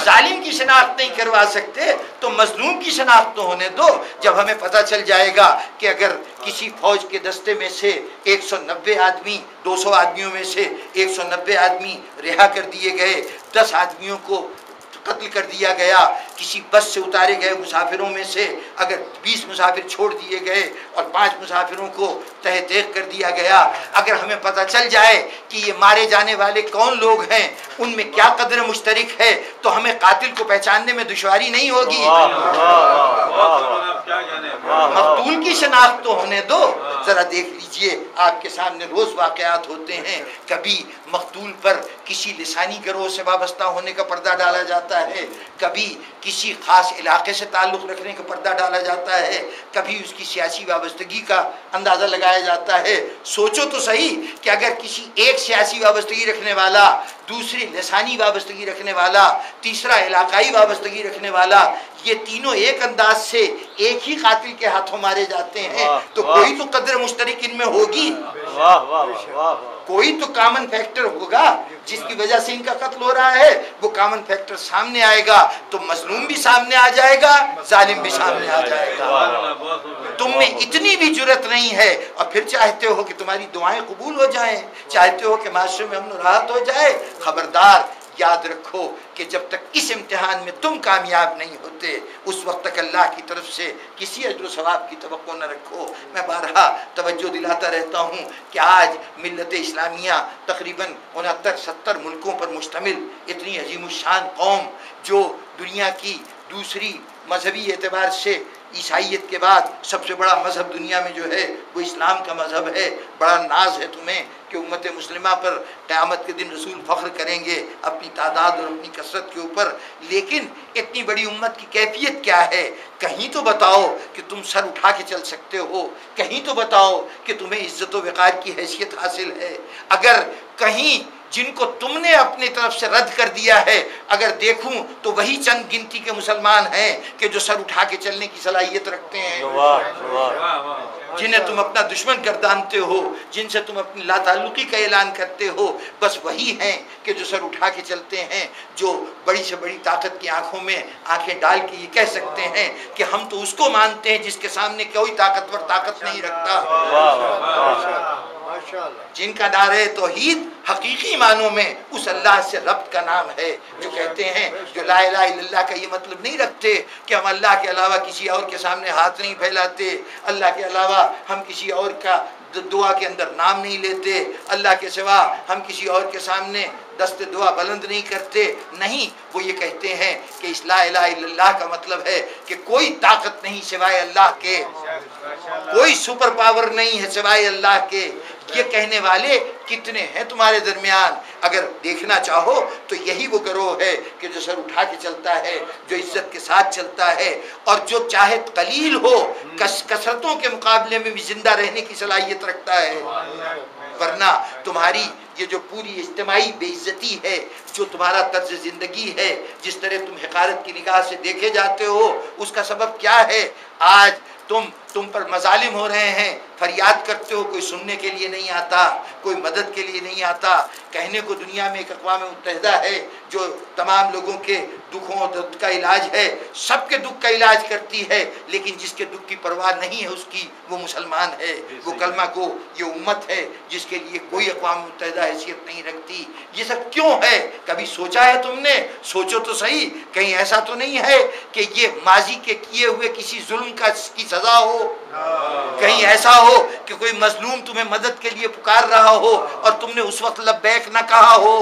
ظالم کی شناخت نہیں کروا سکتے تو مظلوم کی شناخت تو ہونے دو. جب ہمیں پتہ چل جائے گا کہ اگر کسی فوج کے دستے میں سے 190 آدمی 200 آدمیوں میں سے 190 آدمی رہا کر دیے گئے، 10 آدمیوں کو قتل کر دیا گیا، کسی بس سے اتارے گئے مسافروں میں سے اگر 20 مسافر چھوڑ دیے گئے اور 5 مسافروں کو تہہ تیغ کر دیا گیا، اگر ہمیں پتہ چل جائے کہ یہ مارے جانے والے کون لوگ ہیں، ان میں کیا قدر مشترک ہے، تو ہمیں قاتل کو پہچاننے میں دشواری نہیں ہوگی. مقتول کی شناخت تو ہونے دو. ذرا دیکھ لیجئے آپ کے سامنے روز واقعات ہوتے ہیں، کبھی مقتول پر کسی لسانی گروہ سے وابستہ ہونے کا پردہ ڈالا جاتا ہے، کبھی کسی خاص علاقے سے تعلق رکھنے کا پردہ ڈالا جاتا ہے، کبھی اس کی سیاسی وابستگی کا اندازہ لگایا جاتا ہے. سوچو تو صحیح کہ اگر کسی ایک سیاسی وابستگی رکھنے والا، دوسری لسانی وابستگی رکھنے والا، تیسرا علاقائی وابستگی رکھنے والا، یہ تینوں ایک انداز سے ایک ہی قاتل کے ہاتھوں مارے جاتے ہیں، تو کوئی تو قدر مشترک ان میں ہوگی، کوئی تو کامن فیکٹر ہوگا جس کی وجہ سے ان کا قتل ہو رہا ہے. وہ کامن فیکٹر سامنے آئے گا تو مظلوم بھی سامنے آ جائے گا، ظالم بھی سامنے آ جائے گا. تم میں اتنی بھی جرت نہیں ہے اور پھر چاہتے ہو کہ تمہاری دعائیں قبول ہو جائیں، چاہتے ہو کہ معاشرے میں امن و راحت ہو جائے. خبردار، یاد رکھو کہ جب تک اس امتحان میں تم کامیاب نہیں ہوتے اس وقت تک اللہ کی طرف سے کسی اجر و ثواب کی توقع نہ رکھو. میں بارہا توجہ دلاتا رہتا ہوں کہ آج ملت اسلامیہ تقریباً 69-70 ملکوں پر مشتمل اتنی عظیم الشان قوم، جو دنیا کی دوسری مذہبی اعتبار سے عیسائیت کے بعد سب سے بڑا مذہب دنیا میں جو ہے وہ اسلام کا مذہب ہے. بڑا ناز ہے تمہیں کہ امت مسلمہ پر قیامت کے دن رسول فخر کریں گے اپنی تعداد اور اپنی کثرت کے اوپر، لیکن اتنی بڑی امت کی کیفیت کیا ہے؟ کہیں تو بتاؤ کہ تم سر اٹھا کے چل سکتے ہو، کہیں تو بتاؤ کہ تمہیں عزت و وقار کی حیثیت حاصل ہے. اگر کہیں جن کو تم نے اپنی طرف سے رد کر دیا ہے اگر دیکھوں تو وہی چند گنتی کے مسلمان ہیں کہ جو سر اٹھا کے چلنے کی صلاحیت رکھتے ہیں، جنہیں تم اپنا دشمن گردانتے ہو، جن سے تم اپنی لا تعلقی کا اعلان کرتے ہو، بس وہی ہیں کہ جو سر اٹھا کے چلتے ہیں، جو بڑی سے بڑی طاقت کی آنکھوں میں آنکھیں ڈال کے یہ کہہ سکتے ہیں کہ ہم تو اس کو مانتے ہیں جس کے سامنے کوئی طاقتور طاقت نہیں رکھتا. جن کا نعرہ توحید حقیقی معنوں میں اس اللہ سے ربط کا نام ہے، جو کہتے ہیں، جو لا الہ الا اللہ کا یہ مطلب نہیں رکھتے کہ ہم اللہ کے علاوہ کسی اور کے سامنے ہاتھ نہیں پھیلاتے، اللہ کے علاوہ ہم کسی اور کا دعا کے اندر نام نہیں لیتے، اللہ کے سوا ہم کسی اور کے سامنے دست دعا بلند نہیں کرتے. نہیں، وہ یہ کہتے ہیں کہ اس لا الہ الا اللہ کا مطلب ہے کہ کوئی طاقت نہیں سوائے اللہ کے، کوئی سپر پاور نہیں ہے سوائے اللہ کے. یہ کہنے والے کتنے ہیں تمہارے درمیان؟ اگر دیکھنا چاہو تو یہی وہ گروہ ہے کہ جو سر اٹھا کے چلتا ہے، جو عزت کے ساتھ چلتا ہے، اور جو چاہے قلیل ہو کثرتوں کے مقابلے میں بھی زندہ رہنے کی صلاحیت رکھتا ہے. ورنہ تمہاری یہ جو پوری اجتماعی بے عزتی ہے، جو تمہارا طرز زندگی ہے، جس طرح تم حقارت کی نگاہ سے دیکھے جاتے ہو، اس کا سبب کیا ہے؟ آج تم پر مظالم ہو رہے ہیں، فریاد کرتے ہو، کوئی سننے کے لیے نہیں آتا، کوئی مدد کے لیے نہیں آتا. کہنے کو دنیا میں ایک اقوام متحدہ ہے جو تمام لوگوں کے دکھوں اور درد کا علاج ہے، سب کے دکھ کا علاج کرتی ہے، لیکن جس کے دکھ کی پرواہ نہیں ہے اس کی، وہ مسلمان ہے، وہ کلمہ کو یہ امت ہے جس کے لیے کوئی اقوام متحدہ حیثیت نہیں رکھتی. یہ سب کیوں ہے؟ کبھی سوچا ہے تم نے؟ سوچو تو صحیح، کہیں ایسا تو نہیں ہے کہ یہ ماضی کے کیے ہوئے کسی ظلم کی سزا ہو؟ کہیں ایسا ہو کہ کوئی مظلوم تمہیں مدد کے لیے پکار رہا ہو اور تم نے اس وقت لبیک نہ کہا ہو؟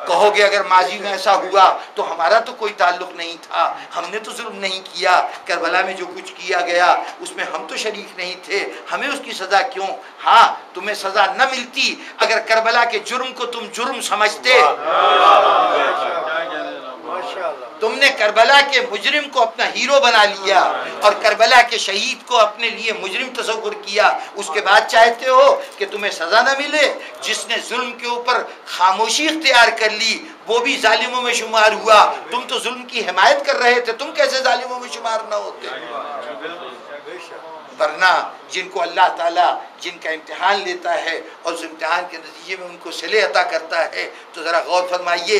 کہو گے اگر ماضی میں ایسا ہوا تو ہمارا تو کوئی تعلق نہیں تھا، ہم نے تو ظلم نہیں کیا، کربلا میں جو کچھ کیا گیا اس میں ہم تو شریک نہیں تھے، ہمیں اس کی سزا کیوں؟ ہاں، تمہیں سزا نہ ملتی اگر کربلا کے جرم کو تم جرم سمجھتے. تم نے کربلا کے مجرم کو اپنا ہیرو بنا لیا اور کربلا کے شہید کو اپنے لیے مجرم تصور کیا. اس کے بعد چاہتے ہو کہ تمہیں سزا نہ ملے؟ جس نے ظلم کے اوپر خاموشی اختیار کر لی وہ بھی ظالموں میں شمار ہوا. تم تو ظلم کی حمایت کر رہے تھے، تم کیسے ظالموں میں شمار نہ ہوتے؟ ورنہ جن کو اللہ تعالیٰ جن کا امتحان لیتا ہے اور اس امتحان کے نتیجے میں ان کو صلے عطا کرتا ہے، تو ذرا غور فرمائیے،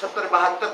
70-72